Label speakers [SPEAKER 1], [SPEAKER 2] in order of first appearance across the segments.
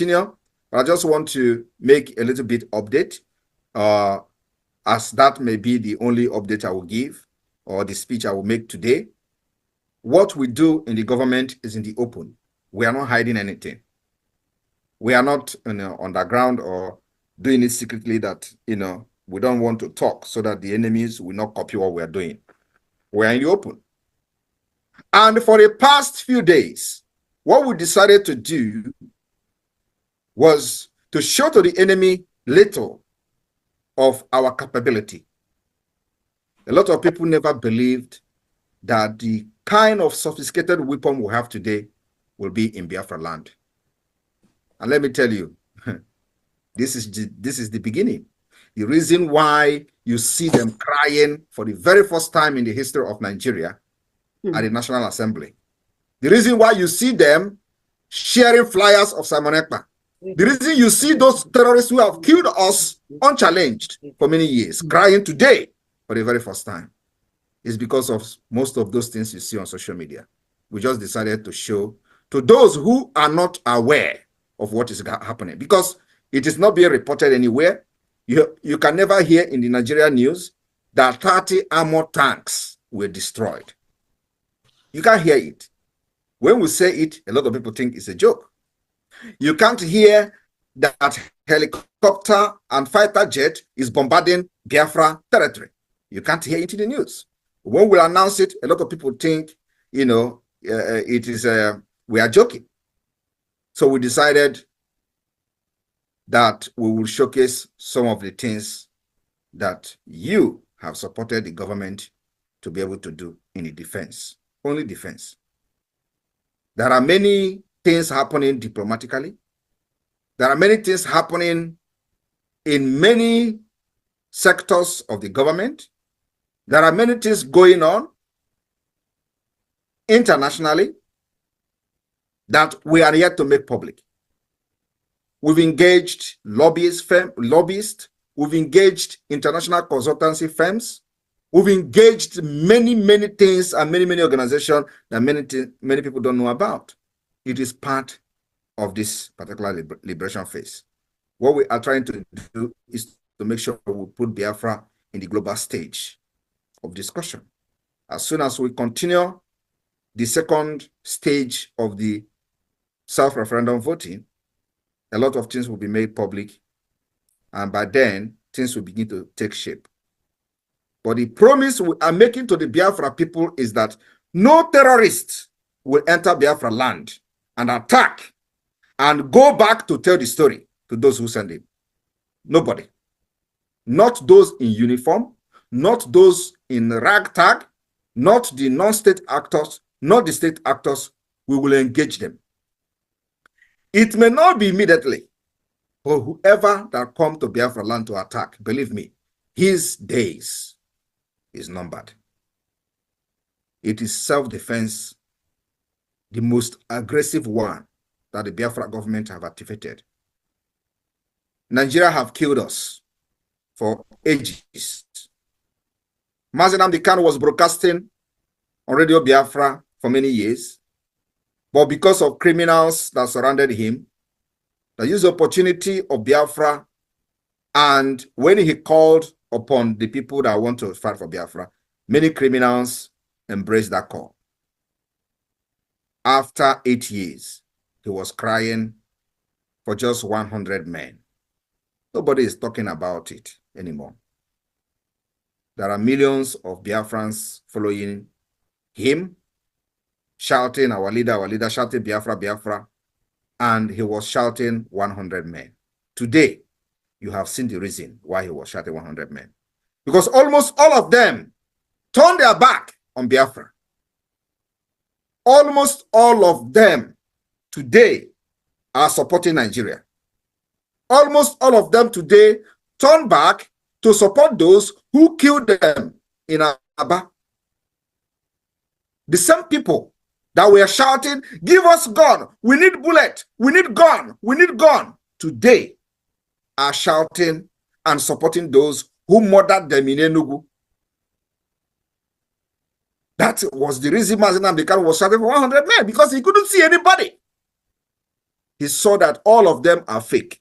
[SPEAKER 1] continue. I just want to make a little bit update, as that may be the only update I will give or the speech I will make today. What we do in the government is in the open. We are not hiding anything. We are not underground or doing it secretly that, we don't want to talk so that the enemies will not copy what we are doing. We are in the open. And for the past few days, what we decided to do was to show to the enemy little of our capability. A lot of people never believed that the kind of sophisticated weapon we have today will be in Biafra land. And let me tell you, this is the beginning. The reason why you see them crying for the very first time in the history of Nigeria at the National Assembly. The reason why you see them sharing flyers of Simon Ekpa. The reason you see those terrorists who have killed us unchallenged for many years crying today for the very first time is because of most of those things you see on social media. We just decided to show to those who are not aware of what is happening, because it is not being reported anywhere. You can never hear in the Nigerian news that 30 armored tanks were destroyed. You can't hear it. When we say it, a lot of people think it's a joke. You can't hear that helicopter and fighter jet is bombarding Biafra territory. You can't hear it in the news. When we announce it, a lot of people think, it is we are joking. So we decided that we will showcase some of the things that you have supported the government to be able to do in the defense, only defense. There are many things happening diplomatically. There are many things happening in many sectors of the government. There are many things going on internationally that we are yet to make public. We've engaged lobbyists, we've engaged international consultancy firms, we've engaged many things and many organizations that many people don't know about. It is part of this particular liberation phase. What we are trying to do is to make sure we put Biafra in the global stage of discussion. As soon as we continue the second stage of the self-referendum voting, a lot of things will be made public, and by then, things will begin to take shape. But the promise we are making to the Biafra people is that no terrorist will enter Biafra land and attack and go back to tell the story to those who send him. Nobody. Not those in uniform, not those in ragtag, not the non-state actors, not the state actors. We will engage them. It may not be immediately, but whoever that come to Biafra land to attack, believe me, his days is numbered. It is self-defense, the most aggressive one that the Biafra government have activated. Nigeria have killed us for ages. Mazi Nnamdi Kanu was broadcasting on Radio Biafra for many years, but because of criminals that surrounded him, they used the opportunity of Biafra, and when he called upon the people that want to fight for Biafra, many criminals embraced that call. After 8 years, he was crying for just 100 men. Nobody is talking about it anymore. There are millions of Biafrans following him, shouting, our leader, shouting Biafra, Biafra, and he was shouting 100 men. Today, you have seen the reason why he was shouting 100 men. Because almost all of them turned their back on Biafra. Almost all of them today are supporting Nigeria. Almost all of them today turn back to support those who killed them in Aba. The same people that were shouting, give us gun, we need bullet, we need gun, we need gun, today are shouting and supporting those who murdered them in Enugu. That was the reason Mazi Nnamdi Kanu was shouting for 100 men, because he couldn't see anybody. he saw that all of them are fake.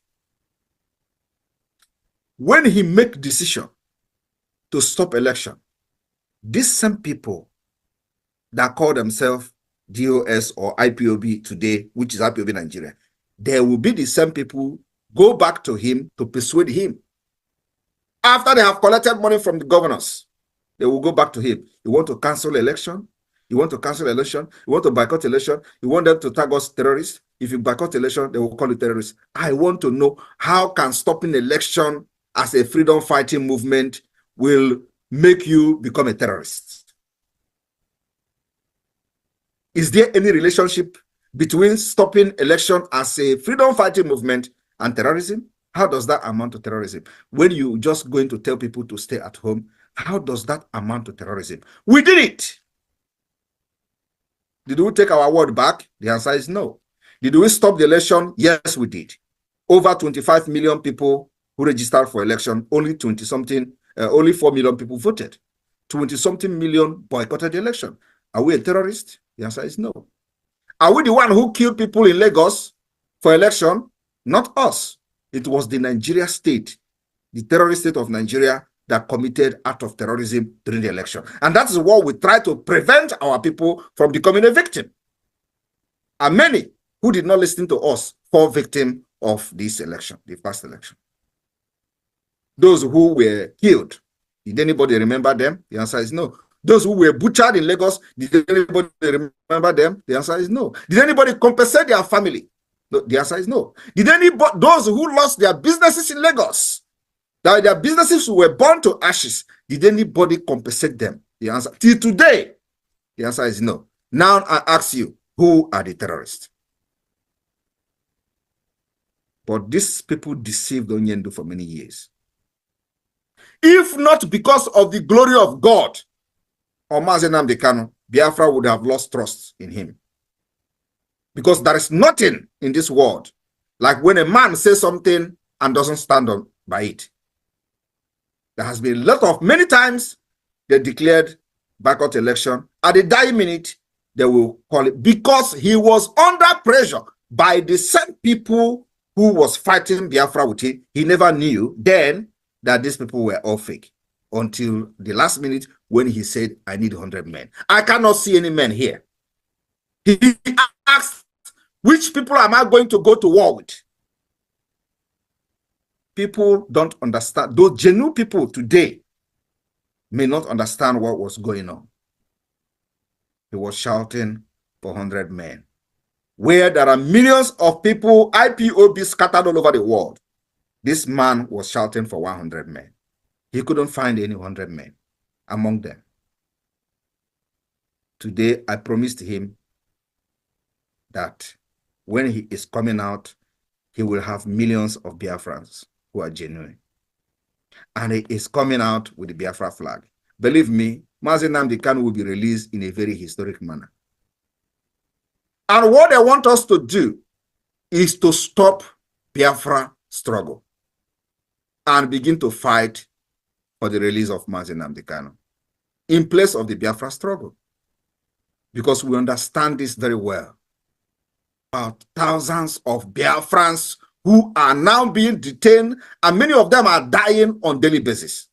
[SPEAKER 1] When he make decision to stop election, these same people that call themselves DOS or IPOB today, which is IPOB Nigeria, there will be the same people go back to him to persuade him. After they have collected money from the governors, they will go back to him. You want to cancel election? You want to cancel election? You want to boycott election? You want them to tag us terrorists? If you boycott election, they will call you terrorists. I want to know how can stopping election as a freedom fighting movement will make you become a terrorist? Is there any relationship between stopping election as a freedom fighting movement and terrorism? How does that amount to terrorism? When you just going to tell people to stay at home, how does that amount to terrorism? We did it. Did we take our word back? The answer is no. Did we stop the election? Yes, we did. Over 25 million people who registered for election, only 20-something, only 4 million people voted. 20-something million boycotted the election. Are we a terrorist? The answer is no. Are we the one who killed people in Lagos for election? Not us. It was the Nigeria state, the terrorist state of Nigeria, that committed act of terrorism during the election. And that is what we try to prevent our people from becoming a victim. And many who did not listen to us fall victim of this election, the past election. Those who were killed, did anybody remember them? The answer is no. Those who were butchered in Lagos, did anybody remember them? The answer is no. Did anybody compensate their family? No, the answer is no. Did anybody, those who lost their businesses in Lagos, that their businesses were burned to ashes, did anybody compensate them? The answer, till today, the answer is no. Now I ask you, who are the terrorists? But these people deceived Onyendu for many years. If not because of the glory of God, Mazi Nnamdi Kanu, Biafra would have lost trust in him. Because there is nothing in this world like when a man says something and doesn't stand on by it. There has been many times they declared boycott election. At the dying minute, they will call it because he was under pressure by the same people who was fighting Biafra with him. He never knew then that these people were all fake until the last minute when he said, I need 100 men. I cannot see any men here. He asked, which people am I going to go to war with? People don't understand. Those genuine people today may not understand what was going on. He was shouting for 100 men. Where there are millions of people, IPOB scattered all over the world, this man was shouting for 100 men. He couldn't find any 100 men among them. Today, I promised him that when he is coming out, he will have millions of Biafrans who are genuine. And he is coming out with the Biafra flag. Believe me, Mazi Nnamdi Kanu will be released in a very historic manner. And what they want us to do is to stop Biafra struggle and begin to fight for the release of Mazi Nnamdi Kanu in place of the Biafra struggle. Because we understand this very well. About thousands of Biafrans who are now being detained, and many of them are dying on daily basis.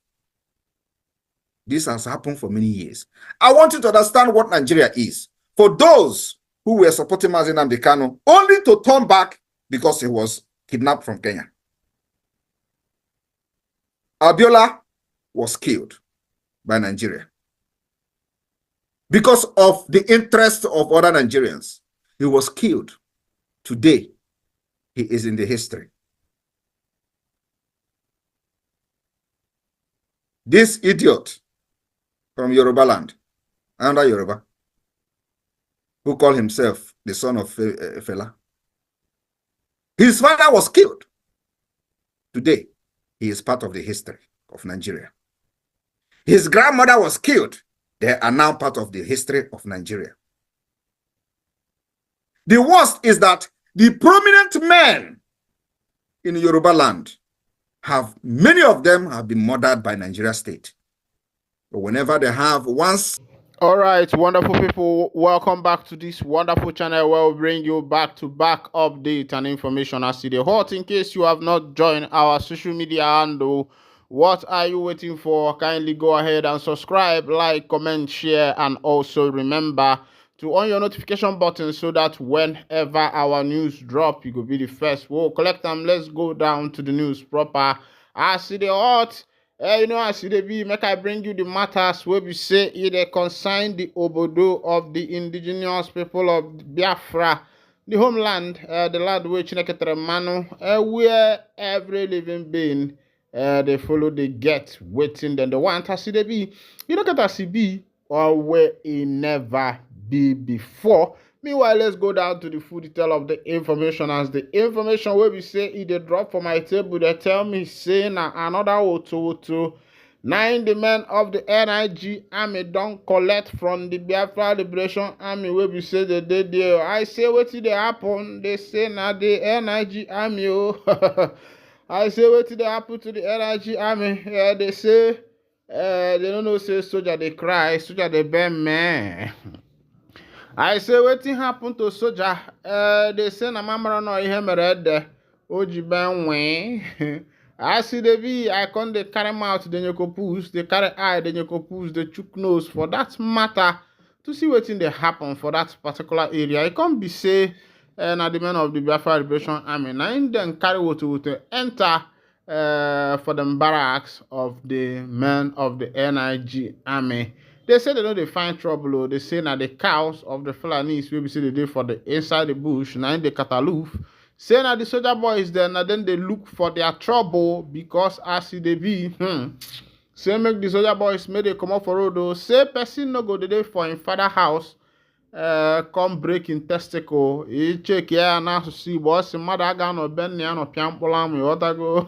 [SPEAKER 1] This has happened for many years. I want you to understand what Nigeria is. For those who were supporting Mazi Nnamdi Kanu, only to turn back because he was kidnapped from Kenya. Abiola was killed by Nigeria because of the interest of other Nigerians. He was killed. Today, he is in the history. This idiot from Yoruba land, under Yoruba, who called himself the son of Fela, his father was killed. Today, he is part of the history of Nigeria. His grandmother was killed. They are now part of the history of Nigeria. The worst is that the prominent men in Yoruba land many of them have been murdered by Nigeria state. But whenever they have once
[SPEAKER 2] All right, wonderful people, welcome back to this wonderful channel where we bring you back update and information as to the hot. In case you have not joined our social media handle, what are you waiting for? Kindly go ahead and subscribe, like, comment, share, and also remember to on your notification button so that whenever our news drop, you will be the first. We'll collect them. Let's go down to the news proper. As to the hot. As e dey be, make I bring you the matters wey be say e dey concern the obodo of the indigenous people of Biafra, the homeland, the land wey Chineke tere mmanụ, where every living being dey follow dey get wetin dem dey want. As e dey be, you no get as e be or where e never be before. Meanwhile, let's go down to the full detail of the information. As the information wey be say e dey drop for my table, they tell me say na another woto. Nine the men of the NIG army don collect from the Biafra Liberation Army wey be say they dey there. I say wetin dey happen? They say na the NIG army o. I say wetin dey happen to the NIG army? They say they no know say soldier dey cry, soldier dey bend man. I say wetin happen to soldier? They say na mamara no ihe mere ede o ji ben wee. As e dey be, I come dey carry mouth dey nyoko push, dey carry eye dey nyoko push, dey chook nose for that matter to see wetin dey happen for that particular area. E come be say na the men of the Biafra Liberation Army na im dem carry woto enter for them barracks of the men of the NIG army. They say they know they find trouble. They say now the cows of the Fulanis will be say they dey for the inside the bush. Now in the Cataloof. Say now the soldier boys then and then they look for their trouble because as they be, say make the soldier boys make they come up for road. Say person no go the day for in father house. Come break in testicle. He check here now to see what's the mother gun or Ben or Piampolam or go.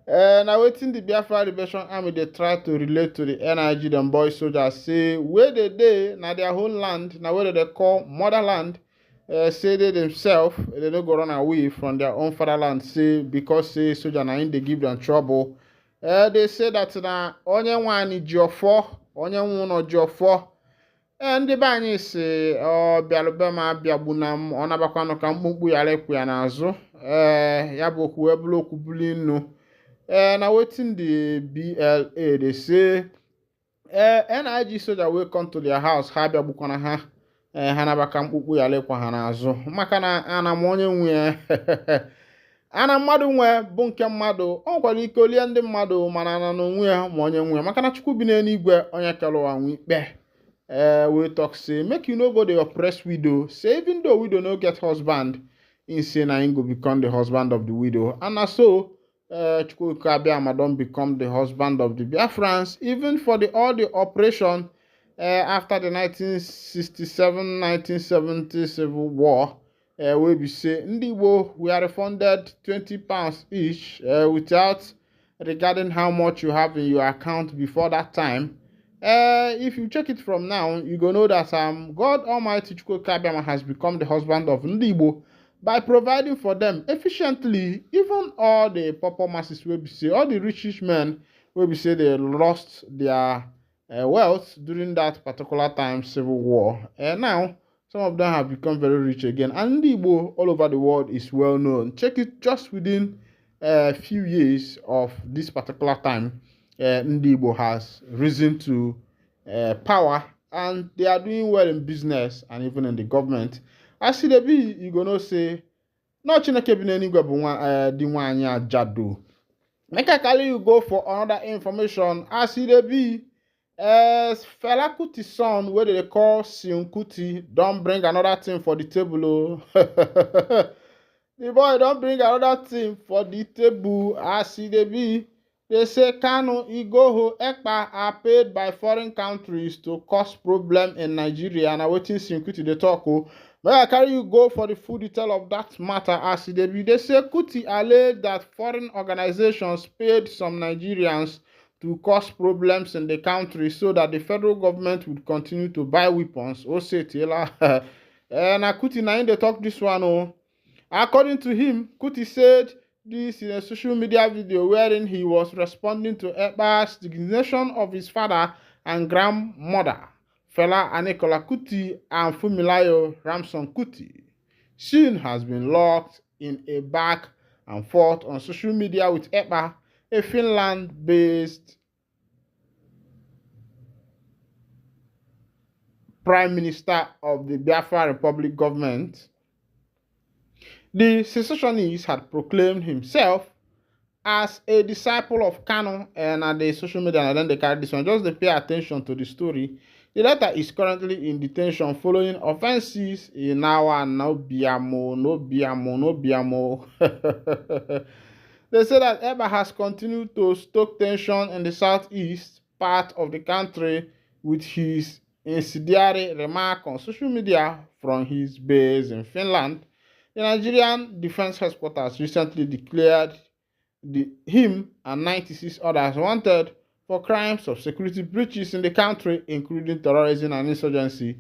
[SPEAKER 2] Now waiting the Biafra Liberation Army they try to relate to the NIG them boys soldiers say where they dey na their whole land now where they call motherland. Say they themselves they don't go run away from their own fatherland say because say soldier na in they give them trouble. They say that na onye nwani jiofo onye nwuno jiofo. Ndị be anyị si ọ bịalụbe ma bịagbunam ọ nabakwanụ ka mkpụmkpụ ya lekwu ya n'azụ ya bụ okwu wee bụrụ okwu buli nnu. Now waiting the BLA they say NIG soldier will come to their house ha bịa gbukwana ha ha nabaka mkpụkpụ ya lekwa ha n'azụ maka na ana m onye nwe ana mmadụ nwe bụ nke mmadụ ọ gwara ike olie ndị mmadụ mana ana n'onwe ya ma onye nwe maka na Chukwu bi n'eluigwe onye kere ụwa nwe ikpe. We talk say make you no go the oppressed widow. Say even though widow no get husband, in say na him go become the husband of the widow. And so Chukwuka Abiyama don become the husband of the Biafrans, even for all the operation after the 1967-1970 civil war. We be say Ndigbo we are refunded £20 each without regarding how much you have in your account before that time. If you check it from now, you go know that God Almighty Chukwuka Abiyama has become the husband of Ndigbo by providing for them efficiently, even all the poor masses will be say, all the rich men will be say they lost their wealth during that particular time civil war. And now some of them have become very rich again. And Ndigbo all over the world is well known. Check it just within a few years of this particular time. Ndigbo has risen to power and they are doing well in business and even in the government. As e dey be, you go know say no Chineke bi n'eluigwe bụ di nwaanyị ajadu. Make I carry you go for another information. As e dey be, Fela Kuti's son wey they call Seun Kuti don bring another thing for the table. The boy don bring another thing for the table. As e dey be, they say Kanu, Igboho, Ekpa are paid by foreign countries to cause problem in Nigeria. And I waiting Seun Kuti dey talk. But I carry you go for the full detail of that matter. As they say Kuti alleged that foreign organizations paid some Nigerians to cause problems in the country so that the federal government would continue to buy weapons. Oh, say Taylor. And Kuti na they talk this one. Oh. According to him, Kuti said this in a social media video wherein he was responding to Ekpa's designation of his father and grandmother, Fela Anekola Kuti and Fumilayo Ramson Kuti. Shin has been locked in a back and forth on social media with Ekpa, a Finland-based Prime Minister of the Biafra Republic government. The secessionist had proclaimed himself as a disciple of Kano, and at the social media, and then they carry this one. Just to pay attention to the story. The letter is currently in detention following offenses in our no biamo. They say that Ekpa has continued to stoke tension in the southeast part of the country with his incendiary remark on social media from his base in Finland. The Nigerian Defense Headquarters recently declared him and 96 others wanted for crimes of security breaches in the country, including terrorism and insurgency.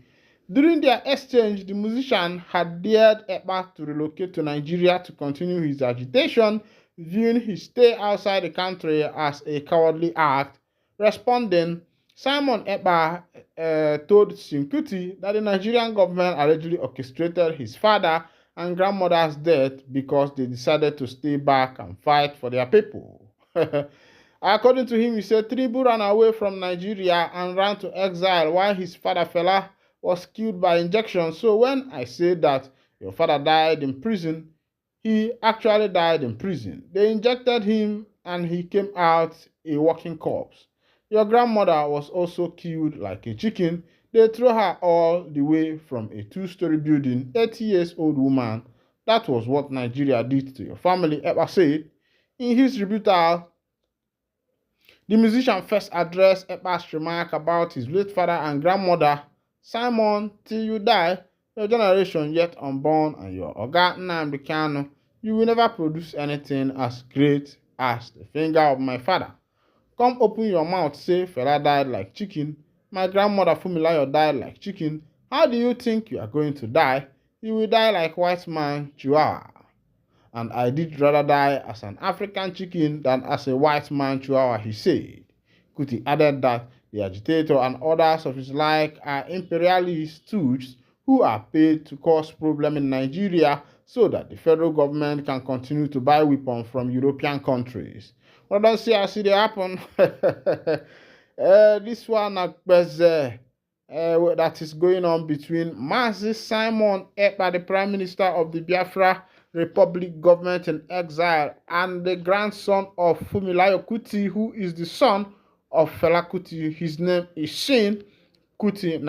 [SPEAKER 2] During their exchange, the musician had dared Ekpa to relocate to Nigeria to continue his agitation, viewing his stay outside the country as a cowardly act. Responding, Simon Ekpa told Kuti that the Nigerian government allegedly orchestrated his father and grandmother's death because they decided to stay back and fight for their people. According to him, he said Tribu ran away from Nigeria and ran to exile while his father Fela was killed by injection. So when I say that your father died in prison, he actually died in prison. They injected him and he came out a walking corpse. Your grandmother was also killed like a chicken. They threw her all the way from a two-story building, 80-year-old woman. That was what Nigeria did to your family, Ekpa said. In his rebuttal, the musician first addressed Ekpa's remark about his late father and grandmother. Simon, till you die, your generation yet unborn and your Oga Nnamdi Kanu, you will never produce anything as great as the finger of my father. Come open your mouth, say Fela died like chicken. My grandmother Fumilayo died like chicken. How do you think you are going to die? You will die like white man Chihuahua. And I did rather die as an African chicken than as a white man Chihuahua, he said. Kuti added that the agitator and others of his like are imperialist stooges who are paid to cause problems in Nigeria so that the federal government can continue to buy weapons from European countries. Well, don't see how it happen. This one that is going on between Mazi Simon Ekpa, the Prime Minister of the Biafra Republic government in exile, and the grandson of Fumilayo Kuti, who is the son of Fela Kuti. His name is Shane Kuti.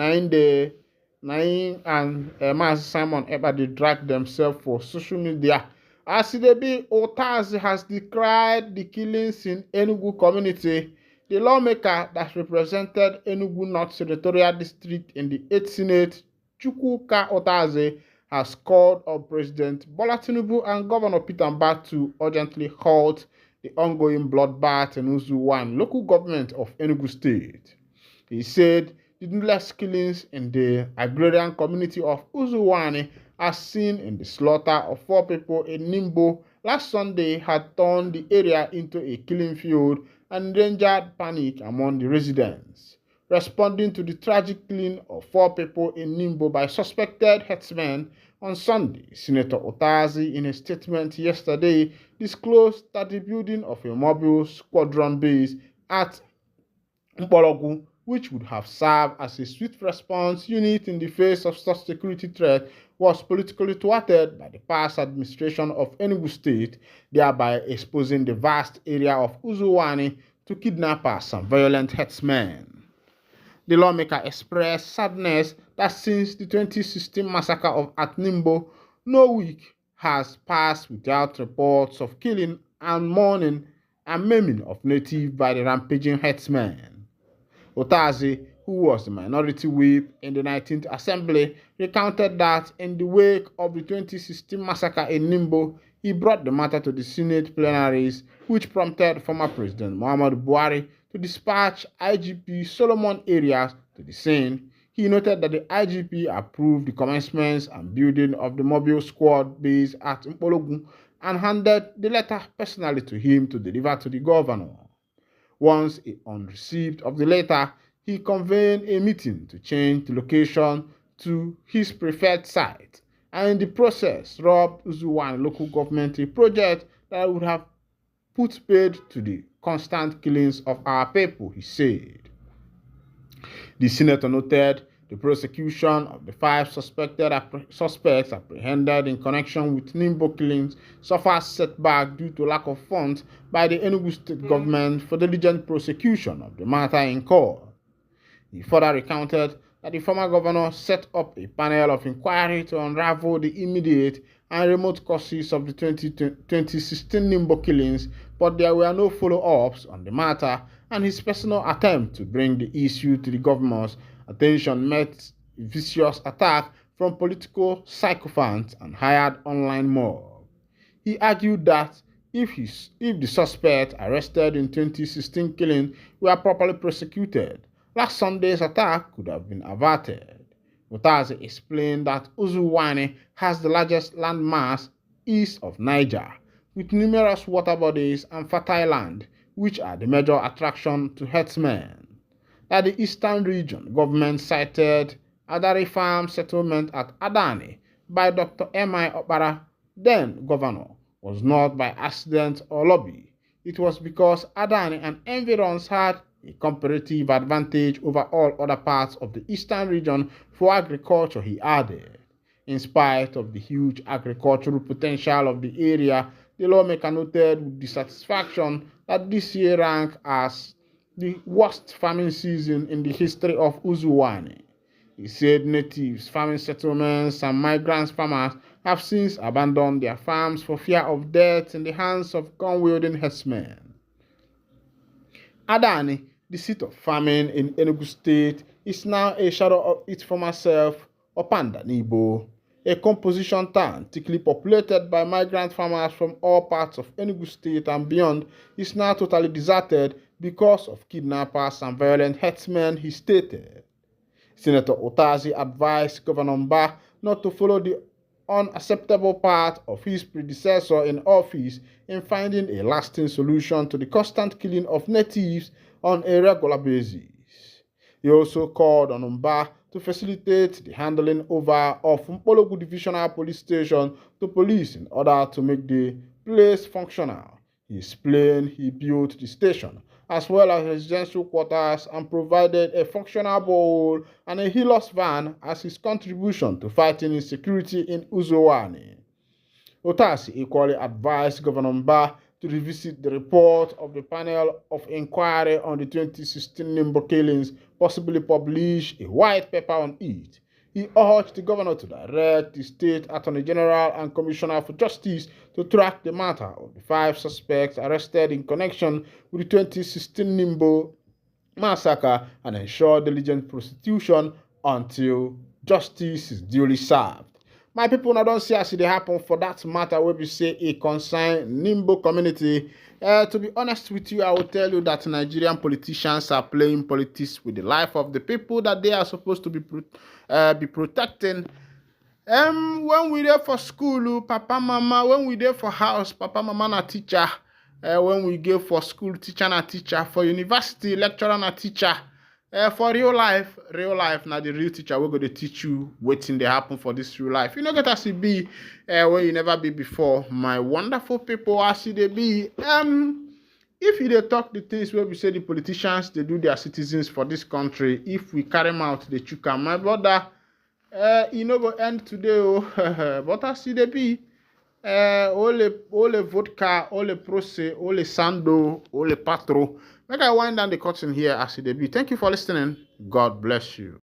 [SPEAKER 2] Nain and Mazi Simon Ekpa, they drag themselves for social media. As they be, Otazi has decried the killings in Enugu community. The lawmaker that represented Enugu North Senatorial District in the 8th Senate, Chukwuka Otazi, has called on President Bola Tinubu and Governor Peter Mbah to urgently halt the ongoing bloodbath in Uzuwan, local government of Enugu State. He said the needless killings in the agrarian community of Uzuwani, as seen in the slaughter of 4 people in Nimbo last Sunday, had turned the area into a killing field and endangered panic among the residents. Responding to the tragic killing of 4 people in Nimbo by suspected herdsmen on Sunday, Senator Otazi, in a statement yesterday, disclosed that the building of a mobile squadron base at Mpologu, which would have served as a swift response unit in the face of such security threat, was politically thwarted by the past administration of Enugu State, thereby exposing the vast area of Uzuwani to kidnappers and violent herdsmen. The lawmaker expressed sadness that since the 2016 massacre at Nimbo, no week has passed without reports of killing and mourning and maiming of natives by the rampaging herdsmen. Otazi, who was the minority whip in the 19th Assembly, recounted that in the wake of the 2016 massacre in Nimbo, he brought the matter to the Senate plenaries, which prompted former President Muhammadu Buhari to dispatch IGP Solomon Arias to the scene. He noted that the IGP approved the commencement and building of the mobile squad base at Mpologu and handed the letter personally to him to deliver to the governor. Once on receipt of the letter, he convened a meeting to change the location to his preferred site, and in the process robbed Uzuwan local government a project that would have put paid to the constant killings of our people, he said. The senator noted the prosecution of the 5 suspects apprehended in connection with Nimbo killings suffers setback due to lack of funds by the Enugu state government for diligent prosecution of the matter in court. He further recounted that the former governor set up a panel of inquiry to unravel the immediate and remote causes of the 2016 Nimbo killings, but there were no follow-ups on the matter, and his personal attempt to bring the issue to the governor's attention met a vicious attack from political sycophants and hired online mob. He argued that if the suspects arrested in 2016 killing were properly prosecuted, last Sunday's attack could have been averted. Mutazi explained that Uzuwani has the largest landmass east of Niger, with numerous water bodies and fertile land, which are the major attraction to herdsmen. That the eastern region government cited Adari Farm settlement at Adani by Dr. M.I. Opara, then governor, was not by accident or lobby. It was because Adani and environs had a comparative advantage over all other parts of the eastern region for agriculture, he added. In spite of the huge agricultural potential of the area, the lawmaker noted with dissatisfaction that this year ranked as the worst farming season in the history of Uzuwani. He said natives, farming settlements, and migrant farmers have since abandoned their farms for fear of death in the hands of gun-wielding herdsmen. Adani, the seat of farming in Enugu State, is now a shadow of its former self, Ohanezendigbo. A composition town thickly populated by migrant farmers from all parts of Enugu State and beyond is now totally deserted because of kidnappers and violent herdsmen, he stated. Senator Otazi advised Governor Mba not to follow the unacceptable path of his predecessor in office in finding a lasting solution to the constant killing of natives on a regular basis. He also called on Mba to facilitate the handing over of Mpologu Divisional Police Station to police in order to make the place functional. He explained he built the station as well as residential quarters and provided a functional borehole and a Hilux van as his contribution to fighting insecurity in Uzuwani. Otasi equally advised Governor Mba to revisit the report of the panel of inquiry on the 2016 Nimbo killings, possibly publish a white paper on it. He urged the governor to direct the state attorney general and commissioner for justice to track the matter of the 5 suspects arrested in connection with the 2016 Nimbo massacre and ensure diligent prosecution until justice is duly served. My people, now don't see as it happen for that matter where we say a concerned Nimbo community. To be honest with you, I will tell you that Nigerian politicians are playing politics with the life of the people that they are supposed to be protecting. When we there for school, papa, mama. When we there for house, papa, mama, na teacher. When we go for school, teacher na teacher. For university, lecturer na teacher. For real life, now the real teacher will go to teach you waiting they happen for this real life. You know, get as it be when you never be before. My wonderful people, as it be. If you dey talk the things where we say the politicians they do their citizens for this country, if we carry them out, they chook am. My brother, you know go end today, oh. But as it be, ole vodka, ole prose, ole sando, ole patro. Make I wind down the curtain here as it be. Thank you for listening. God bless you.